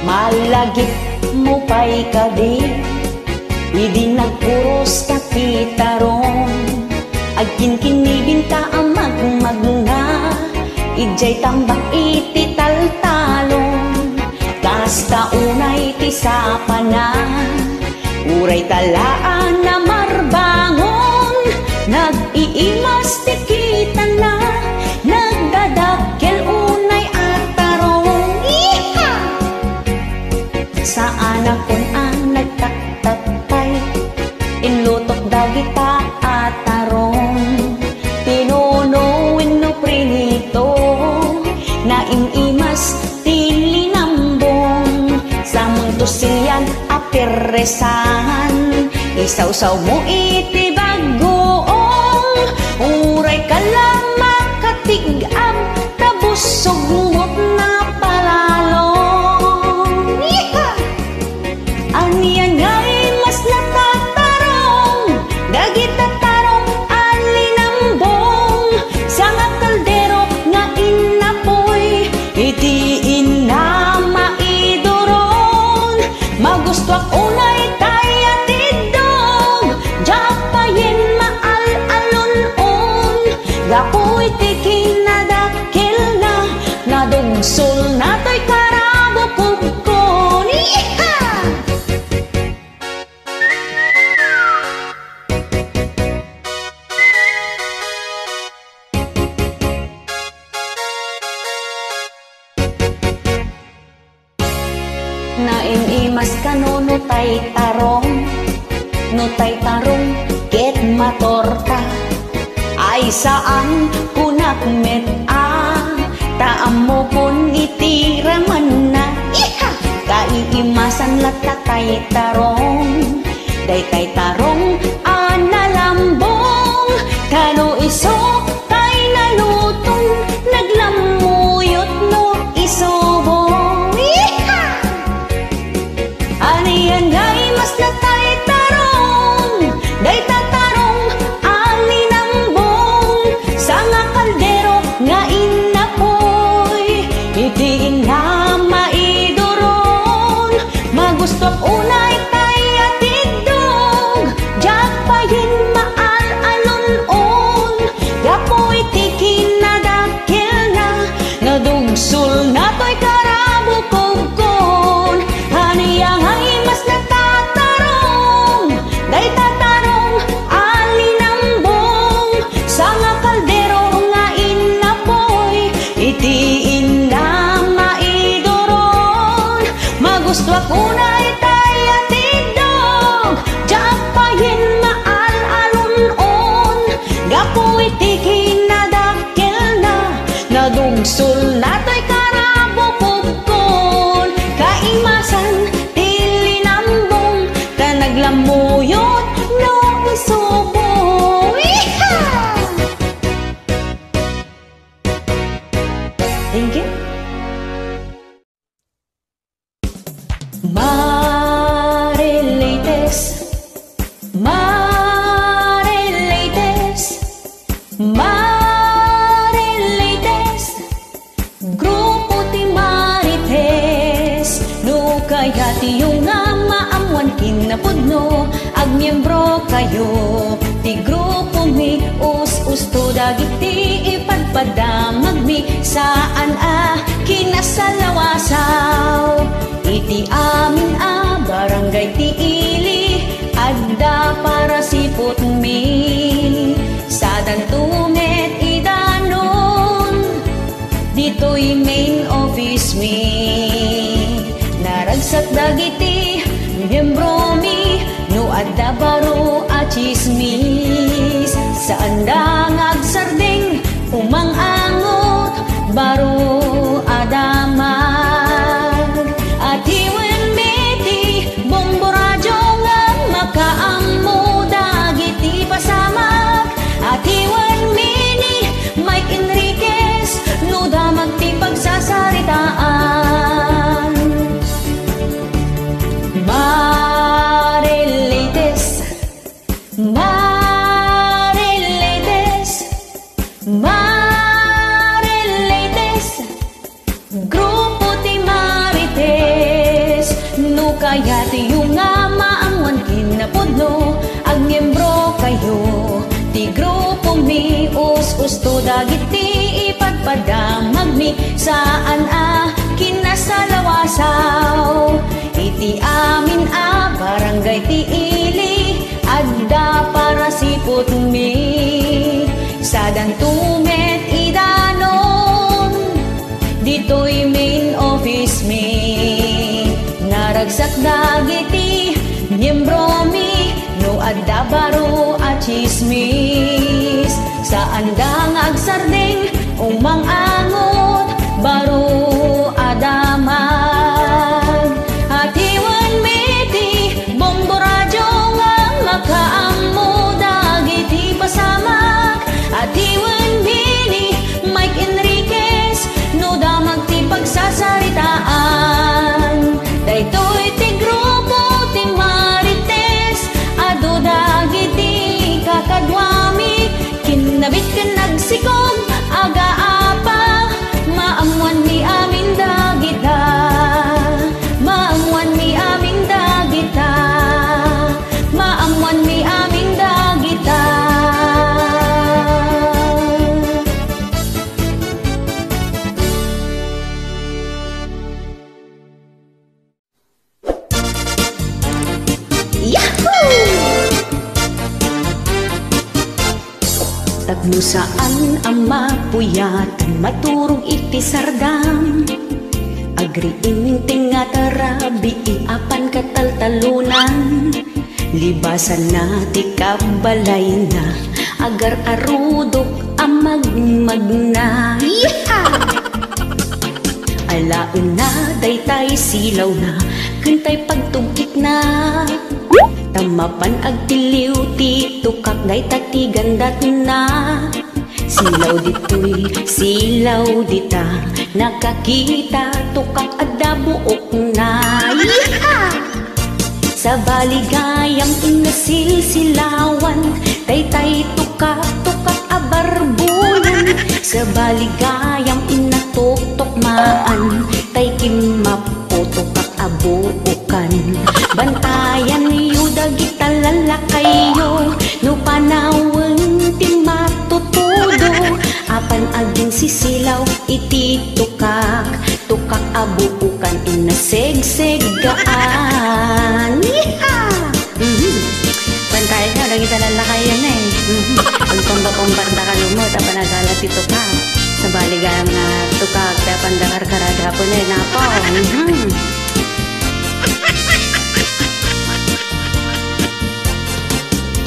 Malagip mo pa'y kadi, idi nagpuros ka kitarong. Agkin kinibinta ang magmagna, ijay tambak iti taltalong. Kasta unay ti sapanan, uray talaan na marbangon. Nag-iimas ti kita na, nagdadakkel unay at tarong. Iha! Saan akon ang nagtaktatay, inlutok dagita at tarong. Pinunuin no prinito, na inimas tilinambong. Sa mundo siyan aperesan, isaw-saw mo iti bagoong. Uray ka lang makatigam, tabusog mo't na palalong. Yeeha! Aniyan nga'y mas natatarong, dagita tarong alinambong. Sa nga kaldero nga inapoy, iti ina maidoron. Magusto ak unay taya tidong, japayin maal-alon-on. Gapoy ti kinadakil na, nadungsol na to'y karabo kubkon. Iha! Nainimas ka no tay tarong, no tay tarong ket matorta. Ay saan kunak met taam mo kun itiraman na. Iha! Kaiimasan lata tay tarong, day tay tarong analambong. Kano iso tay nalutong, naglamuyot no isobong. Iha! Aniyan nga'y mas na tay tarong, day tatarong alinambong. Sa nga kaldero nga inapoy, iti na maidoron. Magusto unay tay atidong, japayin maal-alon-on. Gapoy ti kinadakil na, nadugsul na to'y karabo kubkon. Aniyang ay mas natatarong, day tatarong alinambong. Sa nga kaldero nga inapoy, iti ina maidoron. Magusto akunay taya tidog, japayin maal-alon-on. Gapoy ti kinadakil na, nadugsul na to'y karabo kubkon. Kaimasan tilinambong, ka naglamuyot no isubo. Iha! Thank you. Marilites, Marilites, Marilites, grupo ti Marites. No kaya ti yung nga maamuan kinapudno, agmiyembro kayo ti grupo mi. Us-usto dagiti ipadpadamag mi, saan kinasalawasaw. Iti amin barangay ti ili, adda para sipot mi. Sa dantumet idanon, dito'y main office mi. Naragsat dagiti miyembro mi, no adda baro a chismis. Saan da ngagsarding umang-angot, baro adamag. At iwan meti bombo radyo nga makaammo dagiti pasamag. At iwan mini Mike Enriquez, no damag ti pagsasaritaan. Marilites, Marilites, Kaya tiyo nga maamwan kinapudno, ag miyembro kayo ti grupo mi, us-usto dagiti ipadpadamag mi, saan kinasalawasaw. Iti amin barangay ti ili, adda para sipot mi, sa dantumet idanon, dito'y main office mi. Naragsak dagiti miyembro mi, no adda baro at chismis, saan dang agsardeng umang angot baro adamag. Atiwan miti bombo radyo nga makaammo dagiti pasamak. Atiwan bini Mike Enriquez no damag ti pagsasaritaan. Daytoy ti grupo ti Marites, ado dagiti kakadwami, kinabit ken nagsikog aga-apa, maamuan mi amin dagita, maamuan mi amin dagita, maamuan mi amin dagita. Tagno saan ang mapuyatan, maturog iti sardam, agriin tinga tarabi iapan kataltalunan, libasan na ti kabalay na, agar arudok ang magmagna. Alaon na daytay silaw na, kantay pagtugkit na, tamapan agtiliw ti tukak day tati gandat na. Silaw dito'y silaw dita, nakakita tukak adda buok na. Sa baligayang inasilsilawan, tay tukak abarbunan. Sa baligayang inatuktukmaan, tay kimapo tukak abuukan. Bantayan niyo dagita lalakayo, no panawang ti matutudo, apan aging sisilaw iti tukak abuukan inasegseggaan. Bantayan ka dagita lalakayo na ang pambapambarda ka lumot, apan agala ti tukak. Sa baligayang na tukak, tapan dakar karada po na napaw.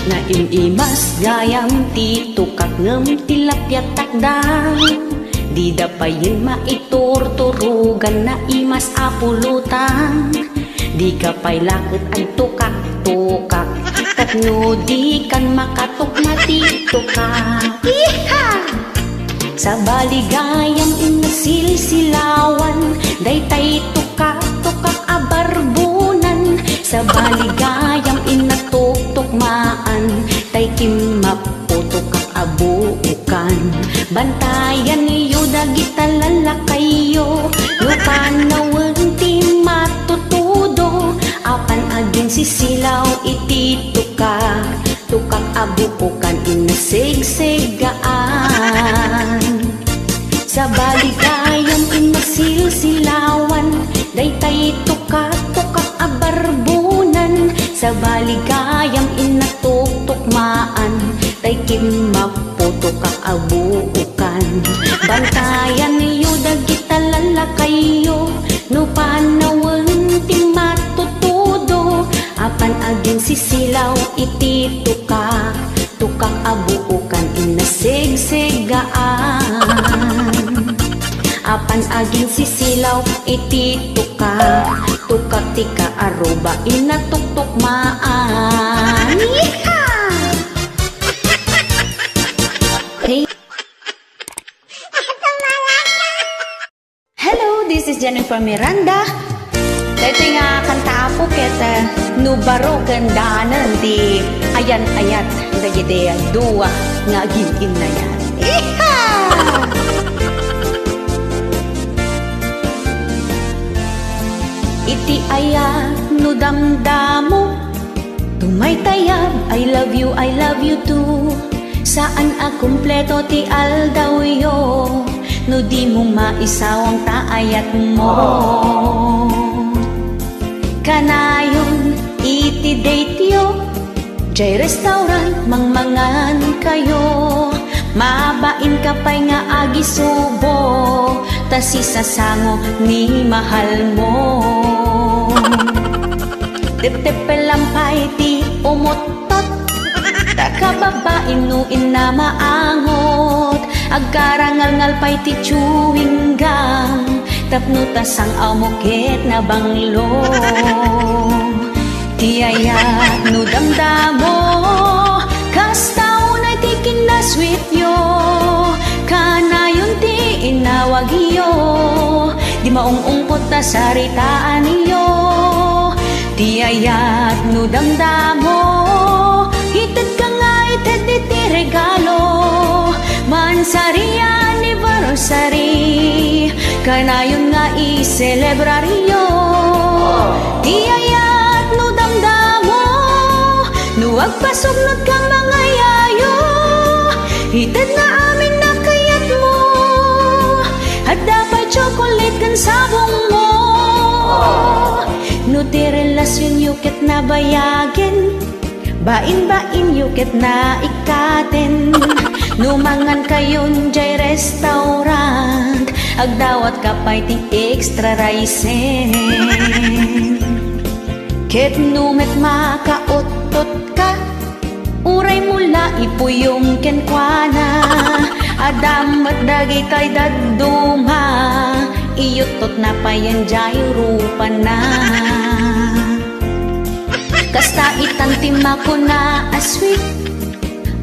Na imimas gayam ti tukak ngem tilapyat takdang, di dapayin maiturturugan na imas apulutan, di kapay lakit ang tukak katno di kan makatok mati tukak. Sa baligayam inasilsilawan, daytay tukak abarbunan. Sa baligayam inatuktukmaan, tay kimaputukak abuukan. Bantayan niyo dagita lalakayo, lupanawag ti matutudo, apan aging sisilaw iti tukak abuukan inasegseggaan. Sa baligayang inasilsilawan, daytay tukak abarbunan. Sa baligayang inatuktukmaan, tay kimaputukak abuukan. Bantayan niyo dagita lalakayo, no panawang ti matutudo, apan aging sisilaw iti tukak abuukan inasegseggaan. Apan aging sisilaw iti tukak tika aruba inatuktukmaan. Hey. Hello, this is Jennifer Miranda. Ito nga kanta po keta nubaro kandanan di ayan-ayat dagiti duwa nga gilgin na yan. Iha! Iti ayat no damdamo, tumay tayab, I love you too. Saan akumpleto ti aldaw yo, no di mo maisawang taayat mo. Kanayon iti date yo, jay restaurant mangmangan kayo. Mabain ka pa'y nga agisubo, tas isasango ni mahal mo. Tep-tep-pelampay ti umutot, takababain no inamaangot. Agkarangal-ngal pa'y ti chewing gum, tapno tasang amuket na banglo. Tiyayat no damdamo, kastaw na ti kinasweet yo. Kanayon ti inawag yo, di maungungkot ta saritaan yo. Tiyayat no damdamo, ited ka nga ited iti regalo. Mansari anniversary, kanayon nga i-celebraryo. Tiyayat no damdamo, no agpasugnod ka mga yayo. Ited na amin na kayat mo, at dapat chocolate kan sabong mo. No ti relasyon yuket na bayagin, bain-bain yuket na ikaten. Numangan kayon jay restaurant, agdawat ka pa'y ti extra rice. Ket numet makautot ka, uray mula ipuyong kenkwana. Adam at dagitay daduma, iyutot na payan jay rupa na. Kasta itantima ko na asweet,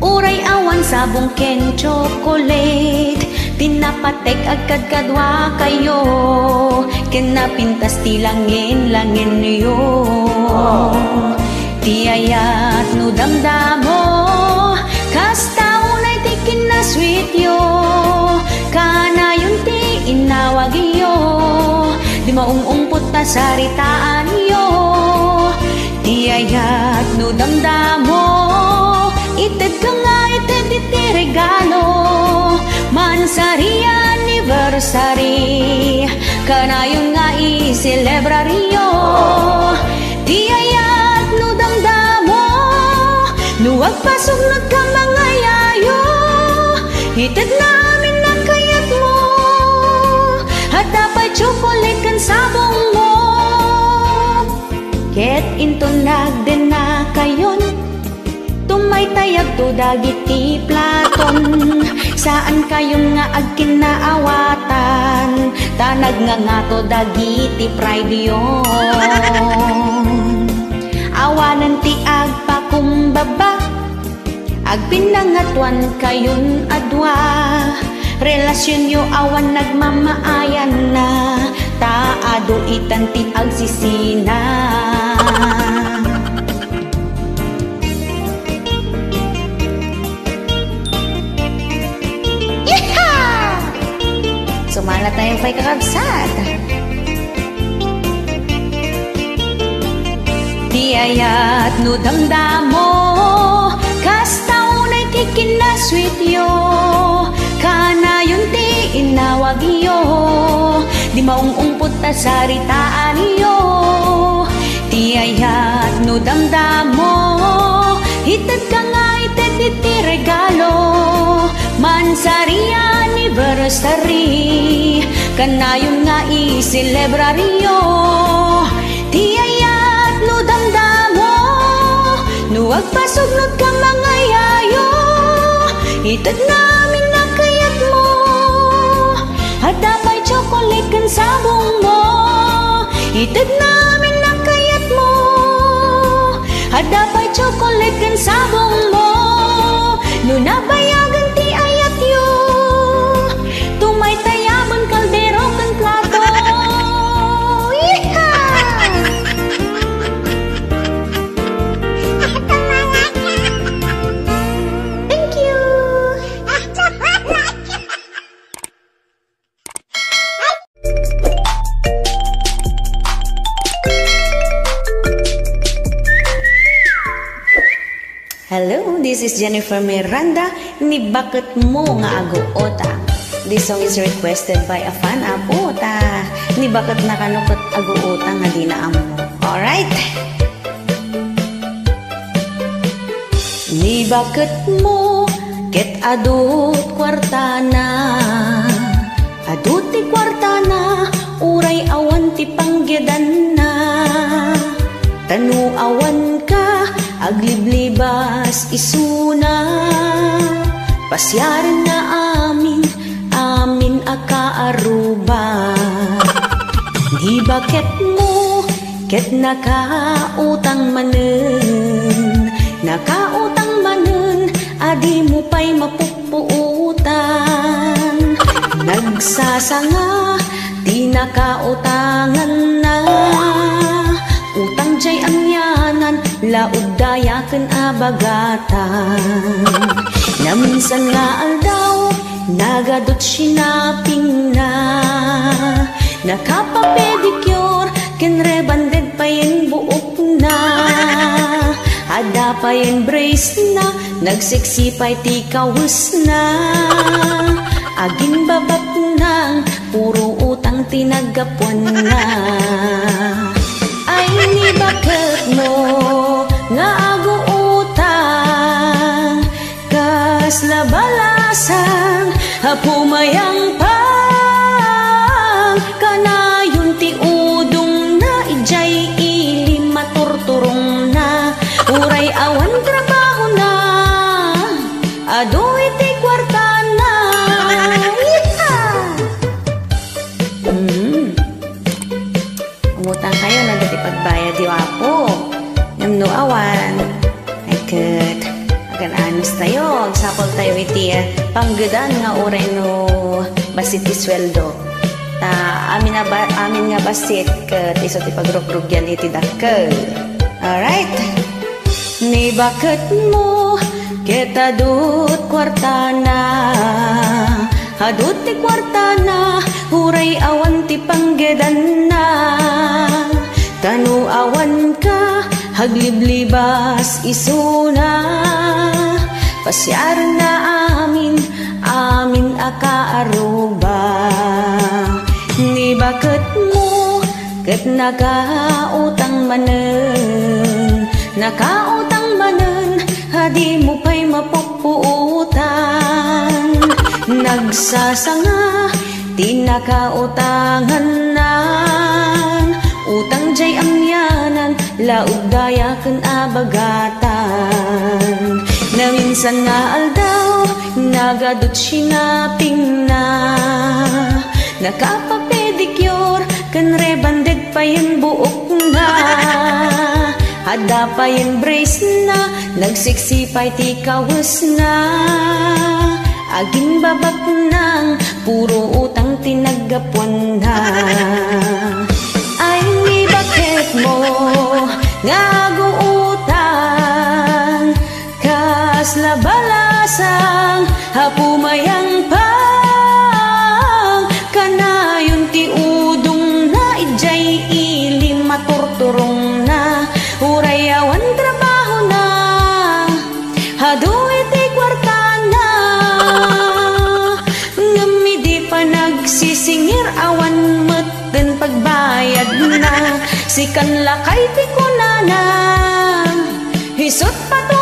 uray awan sabong ken chocolate. Tinapatek agad kadwa kayo, ken napintas ti langin yo. Tiyayat no damdamo, kasta unay ti kinasweet yo. Kanayon ti inawag yo, di maungungpot ta saritaan yo. Tiyayat no damdamo, ited ka nga ited iti regalo. Mansari anniversary, kanayon nga i-celebraryo. Tiyayat no damdamo, no agpasugnod ka mga yayo. Ited namin na kayat mo, at dapat chocolate kan sabong mo. Ket into nagden na kayon, tumay tayag to dagiti platon. Saan kayong nga agkinaawatan, tanag nga to dagiti pride yon. Awanan ti agpakumbaba, agpinangatuan kayon adwa. Relasyon yo awan nagmamaayan na, taado itan ti agsisina. Sumala tayo pa'y kakabsat. Tiyayat no damdamo, kasta unay ti kinasweet yo. Kanayon ti inawag yo, di maungungpot ta saritaan yo. Tiyayat no damdamo, ited ka nga ited iti regalo. Mansari anniversary, kanayon nga i-celebraryo. Tiyayat no damdamo, no agpasugnod ka mga yayo. Ited namin na kayat mo, at dapat chocolate kan sabong mo. Ited namin na kayat mo, at dapat chocolate kan sabong mo. No nabayagan ti ayat yo, tumay tayaban kaldero kan plato. Thank you. Hello, this is Jennifer Miranda, ni Bakit Mo Nga Aguota. This song is requested by a fan apota, ni Bakit Nakanukot Aguota Nga Dinaam Mo. Alright? Ni Bakit Mo ket adut kwartana, adut ti kwartana, uray awan ti panggedan na. Tanu awan ka, agliblibas isuna, pasyarin na amin akaaruba. Di bakit mo ket nakautang manen, adi mo pa'y mapupuutan. Nagsasanga, di nakautangan na, utang jay angyanan, laod dayaken abagatan. Na minsan nga aldaw, nagadot sinaping na, nakapapedicure, ken rebanded pa yung buok na. Ada pa yung brace na, nagseksipay ti kawus na. Aging babat nang, puro utang tinagapuan na. Ay ni bakit mo nga aguutang, kas labalasang hapumayang pang, kanayon ti udong na ijay ili maturturong na. Uray awan trabaho na, adoy ti kwarta na. Umutang kayo na dati pagbayad di wapo. Namno awan. Ay kat. Agan anos tayo. Agsapol tayo iti panggedan nga uray no basit ti sweldo. Amin nga basit kat iso ti pagrogrugyan iti dakkel. Alright. Ni bakit mo kita dut kwartana, adut ti kwartana, huray awan ti panggedan na. Tanu awan ka, hagliblibas isuna, pasyar na amin akaaruba. Ni bakit mo ket nakautang manen, hadi mo pa'y mapupuutan. Nagsasanga, di nakautangan na, utang jay angyanan, laod dayaken abagatan. Na minsan nga aldaw, nagadot sinaping na, nakapapedicure, kan rebanded pa yung buok na. Ada pa yung brace na, nagsiksipay ti kawus na. Aging babak nang, puro utang tinagapuan na. Ay ni bakit mo nga aguutang, kas labalasang hapumayang pang, kanayon ti udong na ijay ili maturturong na. Uray awan trabaho na, hadoy ti kwarta na. Ngami di pa nagsisingir, awan meten pagbayad na. Sikan lakay ti kunana, hisot pato